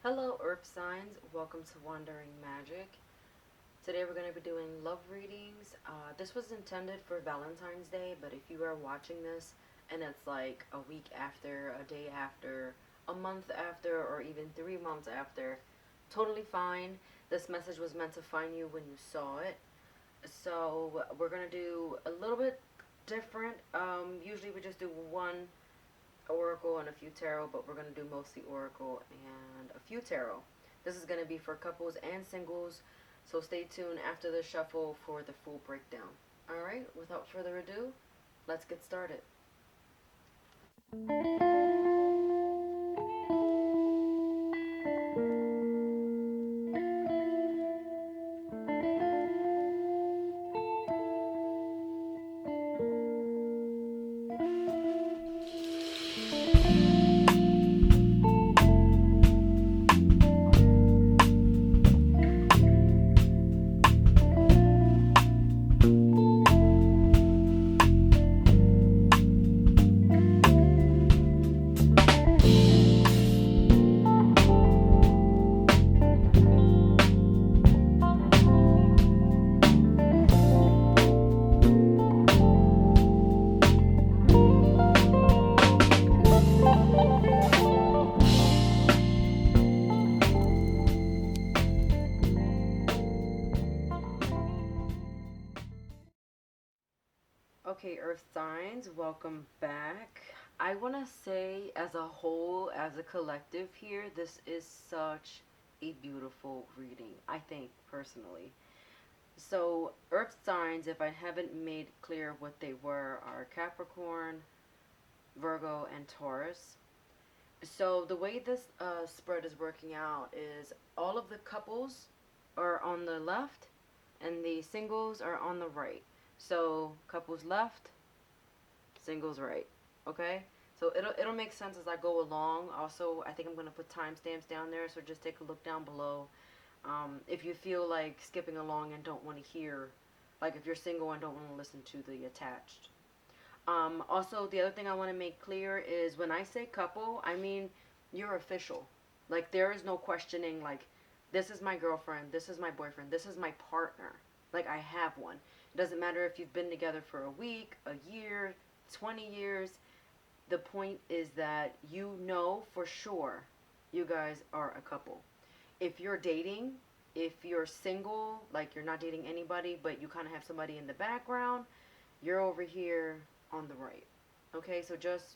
Hello, Earth signs. Welcome to Wandering Magic. Today we're going to be doing love readings. This was intended for Valentine's Day, but if you are watching this and it's like a week after, a day after, a month after, or even 3 months after, totally fine. This message was meant to find you when you saw it. So we're going to do a little bit different. Usually we just do one oracle and a few tarot, but we're going to do mostly oracle and a few tarot. This is going to be for couples and singles, so stay tuned after the shuffle for the full breakdown. Alright, without further ado, let's get started. Okay, Earth signs, welcome back. I want to say, as a whole, as a collective here, this is such a beautiful reading, I think, personally. So, Earth signs, if I haven't made clear what they were, are Capricorn, Virgo, and Taurus. So, the way this spread is working out is all of the couples are on the left and the singles are on the right. So, couples left, singles right. Okay? So it'll make sense as I go along. Also, I think I'm gonna put timestamps down there, so just take a look down below. If you feel like skipping along and don't want to hear, like if you're single and don't want to listen to the attached. Also, the other thing I want to make clear is when I say couple, I mean you're official. Like there is no questioning. Like this is my girlfriend, this is my boyfriend, this is my partner. Like I have one. It doesn't matter if you've been together for a week, a year, 20 years. The point is that you know for sure you guys are a couple. If you're dating, if you're single, like you're not dating anybody, but you kind of have somebody in the background, you're over here on the right. Okay, so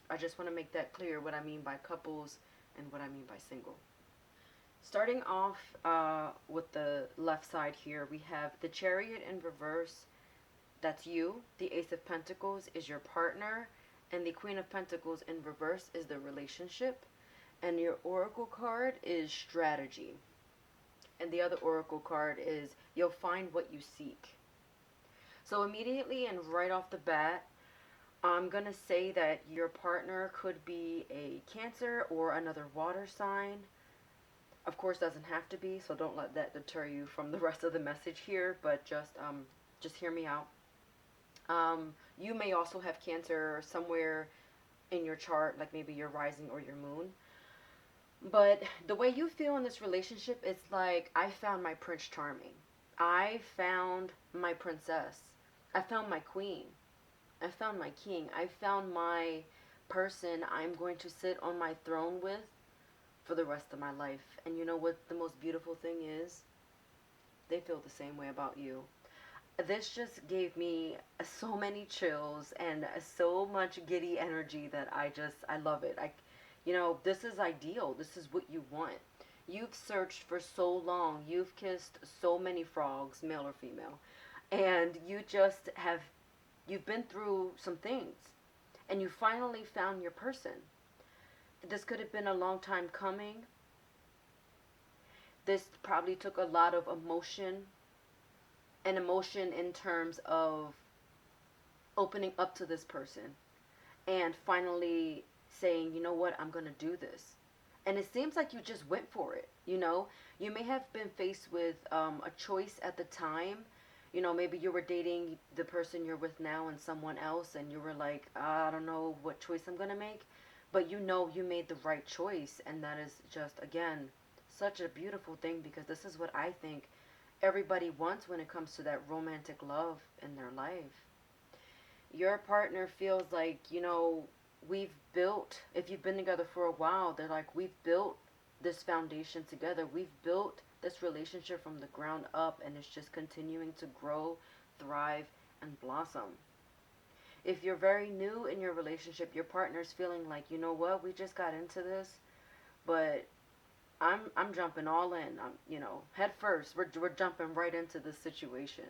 I just want to make that clear what I mean by couples and what I mean by single. Starting off with the left side here, we have the Chariot in reverse. That's you. The Ace of Pentacles is your partner, and the Queen of Pentacles in reverse is the relationship. And your Oracle card is strategy. And the other Oracle card is you'll find what you seek. So immediately and right off the bat, I'm going to say that your partner could be a Cancer or another water sign. Of course, doesn't have to be, so don't let that deter you from the rest of the message here, but just hear me out. You may also have Cancer somewhere in your chart, like maybe your rising or your moon. But the way you feel in this relationship, it's like I found my Prince Charming. I found my princess. I found my queen. I found my king. I found my person I'm going to sit on my throne with for the rest of my life. And you know what the most beautiful thing is? They feel the same way about you. This just gave me so many chills and so much giddy energy that I love it. This is ideal. This is what you want. You've searched for so long. You've kissed so many frogs, male or female, and you've been through some things, and you finally found your person. This could have been a long time coming. This probably took a lot of emotion, and emotion in terms of opening up to this person and finally saying, you know what, I'm going to do this. And it seems like you just went for it. You may have been faced with a choice at the time. Maybe you were dating the person you're with now and someone else, and you were like, I don't know what choice I'm going to make. But you made the right choice, and that is just, again, such a beautiful thing because this is what I think everybody wants when it comes to that romantic love in their life. Your partner feels like, we've built, if you've been together for a while, they're like, we've built this foundation together. We've built this relationship from the ground up, and it's just continuing to grow, thrive, and blossom. If you're very new in your relationship, your partner's feeling like, you know what, we just got into this, but I'm jumping all in. I'm, head first. We're jumping right into this situation.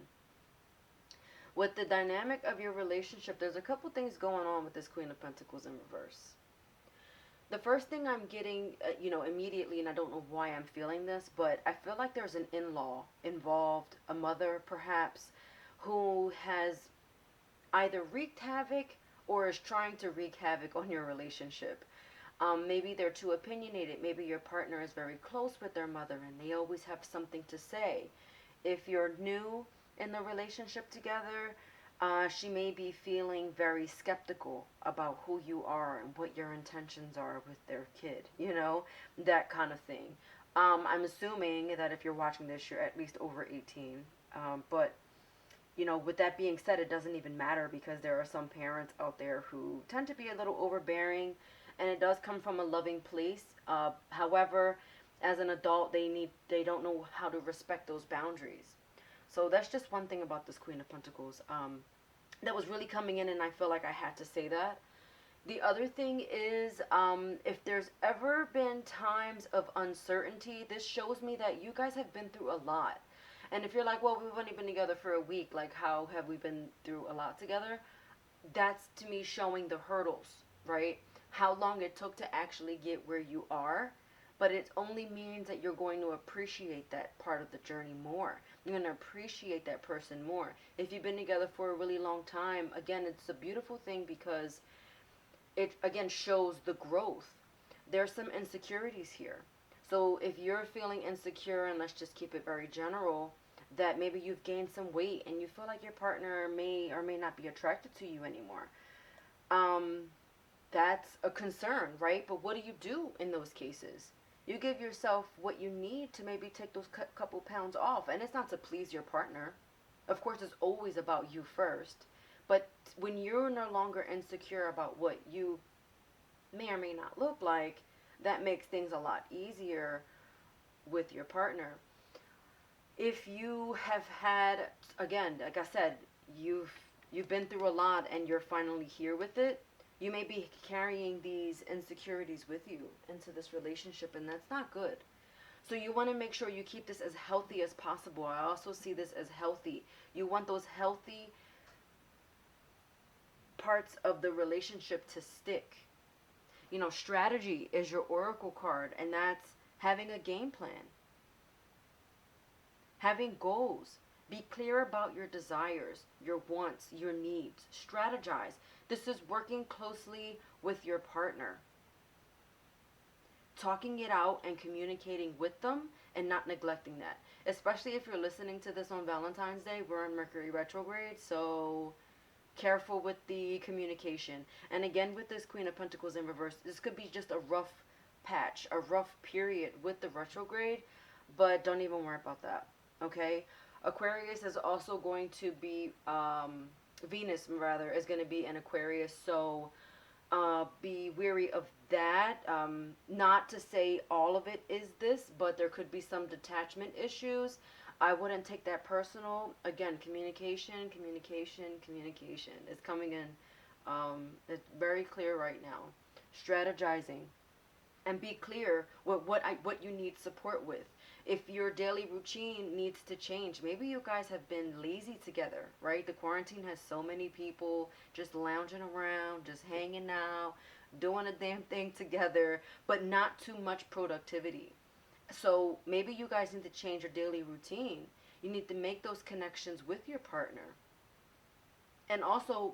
With the dynamic of your relationship, there's a couple things going on with this Queen of Pentacles in reverse. The first thing I'm getting, immediately, and I don't know why I'm feeling this, but I feel like there's an in-law involved, a mother perhaps, who has either wreaked havoc or is trying to wreak havoc on your relationship. Maybe they're too opinionated. Maybe your partner is very close with their mother and they always have something to say. If you're new in the relationship together, she may be feeling very skeptical about who you are and what your intentions are with their kid, that kind of thing. I'm assuming that if you're watching this, you're at least over 18. But with that being said, it doesn't even matter because there are some parents out there who tend to be a little overbearing, and it does come from a loving place. However, as an adult, they don't know how to respect those boundaries. So that's just one thing about this Queen of Pentacles that was really coming in, and I feel like I had to say that. The other thing is, if there's ever been times of uncertainty, this shows me that you guys have been through a lot. And if you're like, well, we've only been together for a week, like how have we been through a lot together? That's to me showing the hurdles, right? How long it took to actually get where you are. But it only means that you're going to appreciate that part of the journey more. You're going to appreciate that person more. If you've been together for a really long time, again, it's a beautiful thing because it, again, shows the growth. There's some insecurities here. So if you're feeling insecure, and let's just keep it very general, that maybe you've gained some weight and you feel like your partner may or may not be attracted to you anymore. Um, that's a concern, right? But what do you do in those cases? You give yourself what you need to maybe take those couple pounds off. And it's not to please your partner. Of course, it's always about you first. But when you're no longer insecure about what you may or may not look like, that makes things a lot easier with your partner. If you have had, again, like I said, you've been through a lot and you're finally here with it, you may be carrying these insecurities with you into this relationship, and that's not good. So you want to make sure you keep this as healthy as possible. I also see this as healthy. You want those healthy parts of the relationship to stick. Strategy is your oracle card, and that's having a game plan, having goals. Be clear about your desires, your wants, your needs. Strategize. This is working closely with your partner, talking it out and communicating with them and not neglecting that. Especially if you're listening to this on Valentine's Day, we're in Mercury retrograde, so careful with the communication. And again, with this Queen of Pentacles in reverse, this could be just a rough patch, a rough period with the retrograde, but don't even worry about that, okay? Aquarius is also going to be, Venus rather, is going to be in Aquarius, so be wary of that. Not to say all of it is this, but there could be some detachment issues. I wouldn't take that personal. Again, communication, communication, communication is coming in. It's very clear right now. Strategizing, and be clear with what you need support with. If your daily routine needs to change, maybe you guys have been lazy together, right? The quarantine has so many people just lounging around, just hanging out, doing a damn thing together, but not too much productivity. So maybe you guys need to change your daily routine. You need to make those connections with your partner. And also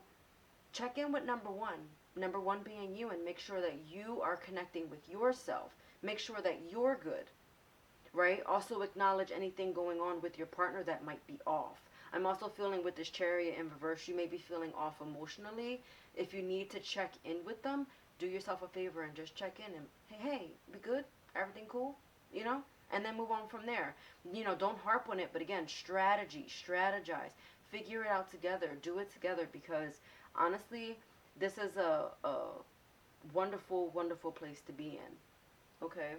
check in with number one. Number one being you, and make sure that you are connecting with yourself. Make sure that you're good, right? Also acknowledge anything going on with your partner that might be off. I'm also feeling with this Chariot in reverse, you may be feeling off emotionally. If you need to check in with them, do yourself a favor and just check in and, hey, we good? Everything cool? and then move on from there. Don't harp on it, but again, strategize, figure it out together, do it together, because honestly, this is a wonderful, wonderful place to be in. Okay?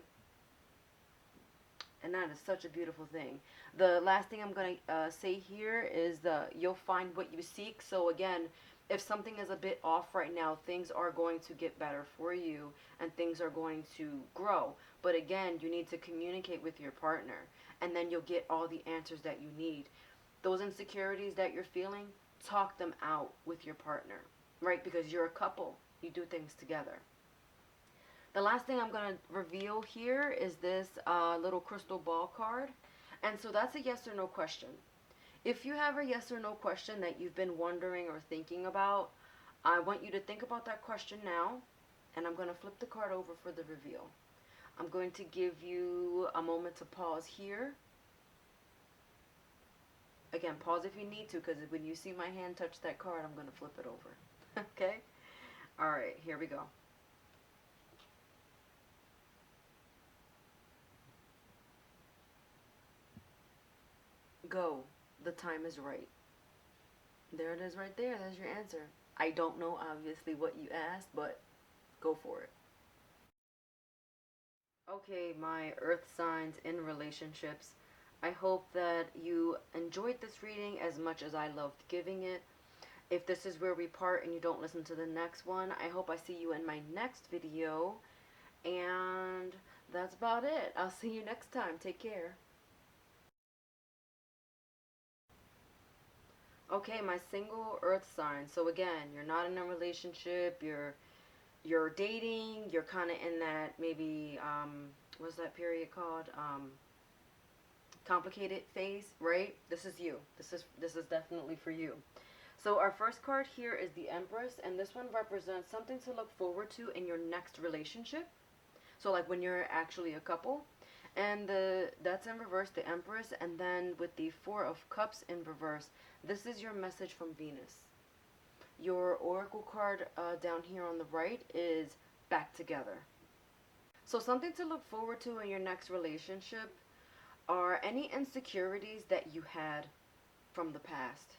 And that is such a beautiful thing. The last thing I'm going to say here is you'll find what you seek. So again, if something is a bit off right now, things are going to get better for you and things are going to grow. But again, you need to communicate with your partner and then you'll get all the answers that you need. Those insecurities that you're feeling, talk them out with your partner, right? Because you're a couple. You do things together. The last thing I'm going to reveal here is this little crystal ball card. And so that's a yes or no question. If you have a yes or no question that you've been wondering or thinking about, I want you to think about that question now. And I'm going to flip the card over for the reveal. I'm going to give you a moment to pause here. Again, pause if you need to, because when you see my hand touch that card, I'm going to flip it over. Okay? All right, here we go. Go. The time is right. There it is right there. That's your answer. I don't know, obviously, what you asked, but go for it. Okay, my earth signs in relationships. I hope that you enjoyed this reading as much as I loved giving it. If this is where we part and you don't listen to the next one, I hope I see you in my next video. And that's about it. I'll see you next time. Take care. Okay, my single earth sign. So again, you're not in a relationship, you're dating, you're kind of in that maybe what's that period called? Complicated phase, right? This is you. This is definitely for you. So our first card here is the Empress, and this one represents something to look forward to in your next relationship. So like when you're actually a couple. And that's in reverse, the Empress, and then with the Four of Cups in reverse, this is your message from Venus. Your oracle card down here on the right is back together. So something to look forward to in your next relationship are any insecurities that you had from the past.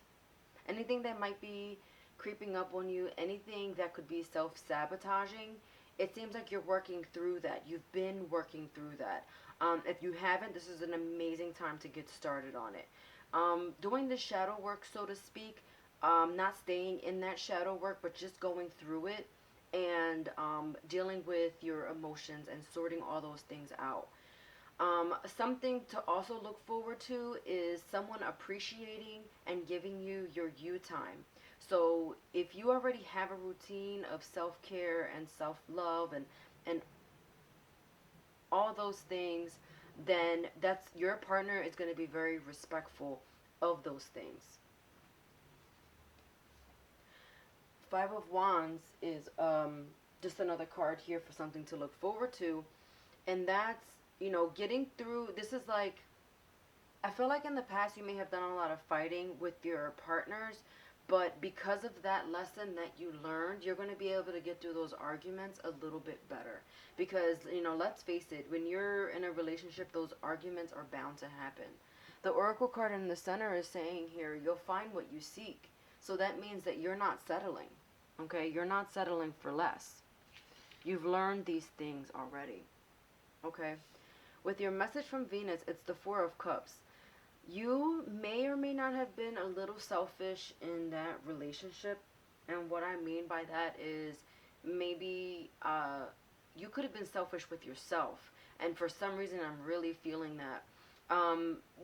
Anything that might be creeping up on you, anything that could be self-sabotaging, it seems like you're working through that. You've been working through that. If you haven't, this is an amazing time to get started on it. Doing the shadow work, so to speak, not staying in that shadow work, but just going through it and dealing with your emotions and sorting all those things out. Something to also look forward to is someone appreciating and giving you your you time. So if you already have a routine of self-care and self-love and all those things, then that's your partner is going to be very respectful of those things. Five of Wands is just another card here for something to look forward to, and that's, getting through. This is like, I feel like in the past you may have done a lot of fighting with your partners, but because of that lesson that you learned, you're going to be able to get through those arguments a little bit better. Because, let's face it, when you're in a relationship, those arguments are bound to happen. The oracle card in the center is saying here, you'll find what you seek. So that means that you're not settling. Okay? You're not settling for less. You've learned these things already. Okay? With your message from Venus, it's the Four of Cups. You may or may not have been a little selfish in that relationship. And what I mean by that is maybe you could have been selfish with yourself. And for some reason, I'm really feeling that.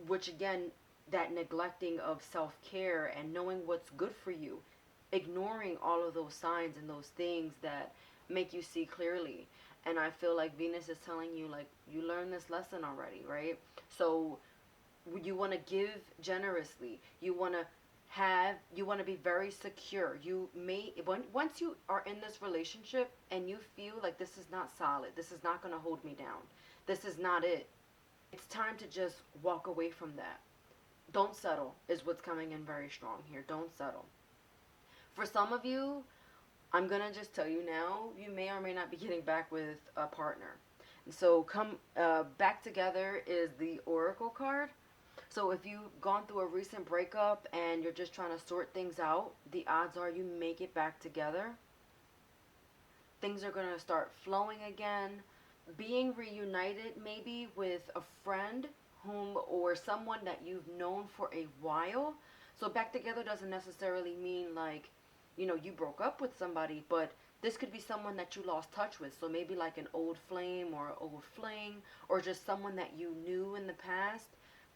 Which again, that neglecting of self-care and knowing what's good for you. Ignoring all of those signs and those things that make you see clearly. And I feel like Venus is telling you, like, you learned this lesson already, right? So you want to give generously. You want to be very secure. Once you are in this relationship and you feel like this is not solid, this is not going to hold me down, this is not it, it's time to just walk away from that. Don't settle is what's coming in very strong here. Don't settle. For some of you, I'm going to just tell you now, you may or may not be getting back with a partner. So come back together is the Oracle card. So if you've gone through a recent breakup and you're just trying to sort things out, the odds are you make it back together. Things are going to start flowing again. Being reunited maybe with a friend whom or someone that you've known for a while. So back together doesn't necessarily mean like, you broke up with somebody, but this could be someone that you lost touch with. So maybe like an old flame or old fling, or just someone that you knew in the past.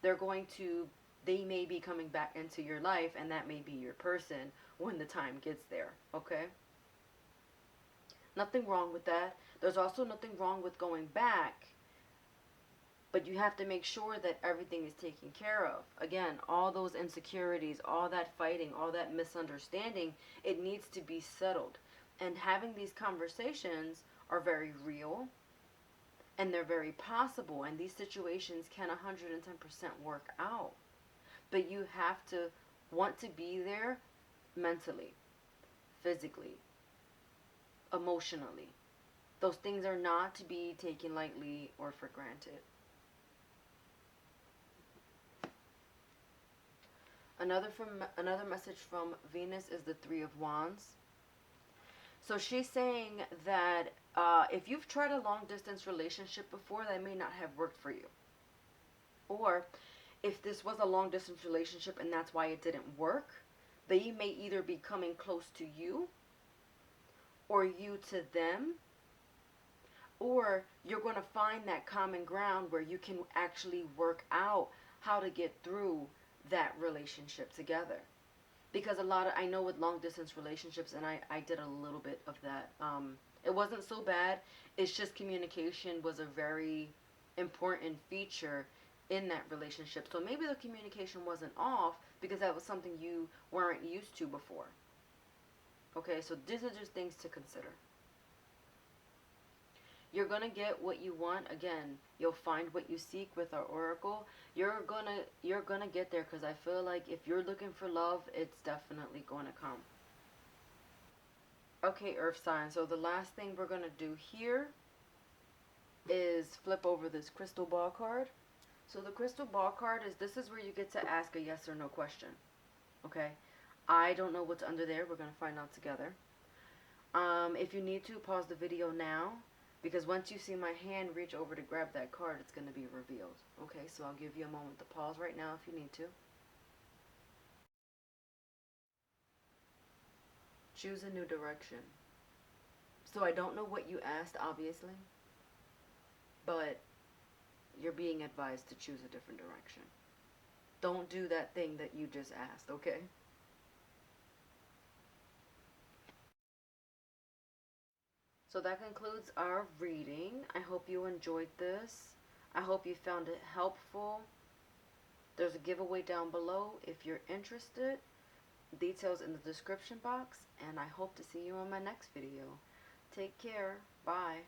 They're going to they may be coming back into your life, and that may be your person when the time gets there, okay? Nothing wrong with that. There's also nothing wrong with going back, but you have to make sure that everything is taken care of. Again, all those insecurities, all that fighting, all that misunderstanding, it needs to be settled. And having these conversations are very real, and they're very possible, and these situations can 110% work out. But you have to want to be there mentally, physically, emotionally. Those things are not to be taken lightly or for granted. Another message from Venus is the Three of Wands. So she's saying that if you've tried a long distance relationship before, that may not have worked for you. Or if this was a long distance relationship and that's why it didn't work, they may either be coming close to you or you to them, or you're going to find that common ground where you can actually work out how to get through that relationship together. Because I know with long distance relationships, and I did a little bit of that, it wasn't so bad. It's just communication was a very important feature in that relationship. So maybe the communication wasn't off because that was something you weren't used to before. Okay, so these are just things to consider. You're gonna get what you want. Again, you'll find what you seek with our oracle. You're gonna get there, because I feel like if you're looking for love, it's definitely going to come. Okay, earth sign. So the last thing we're gonna do here is flip over this crystal ball card. So the crystal ball card this is where you get to ask a yes or no question. Okay, I don't know what's under there. We're gonna find out together. If you need to, pause the video now, because once you see my hand reach over to grab that card, it's going to be revealed. Okay, so I'll give you a moment to pause right now if you need to. Choose a new direction. So I don't know what you asked, obviously, but you're being advised to choose a different direction. Don't do that thing that you just asked, okay? So that concludes our reading. I hope you enjoyed this. I hope you found it helpful. There's a giveaway down below if you're interested. Details in the description box. And I hope to see you on my next video. Take care. Bye.